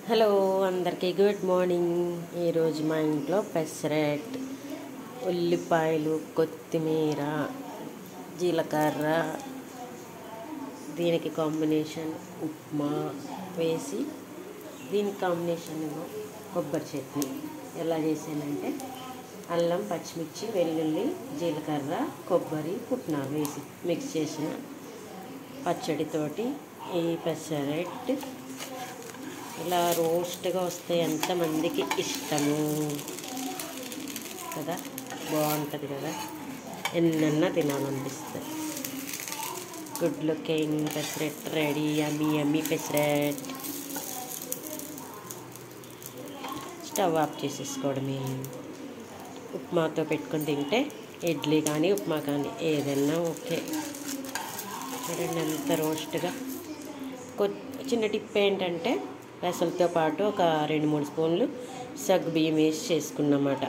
Hello అందరికీ good morning. ఈరోజు మా ఇంట్లో పెసరట్, ఉల్లిపాయలు, కొత్తిమీర, జీలకర్ర, దీనికి కాంబినేషన్ ఉప్మా వేసి దీనికి కాంబినేషన్ కొబ్బరి చట్నీ ఎలా చేసానంటే అల్లం, పచ్చిమిర్చి, వెల్లుల్లి, జీలకర్ర, కొబ్బరి, పుట్నాలు వేసి మిక్స్ చేసిన పచ్చడితోటి ఈ పెసరట్ ఇలా రోస్ట్గా వస్తే ఎంతమందికి ఇష్టము కదా, బాగుంటుంది కదా, ఎన్నన్నా తినాలనిపిస్తుంది. Good looking pesarattu ready. Yummy yummy pesarattu. Stove off చేసేసుకోవడమే. ఉప్మాతో పెట్టుకొని తింటే ఇడ్లీ కానీ ఉప్మా కానీ ఏదైనా ఓకే. చూడండి ఎంత రోస్ట్గా. చిన్న టిప్ ఏంటంటే పెసలతో పాటు ఒక 2-3 స్పూన్లు సగ్గు బియ్యం వేసి చేసుకున్నమాట.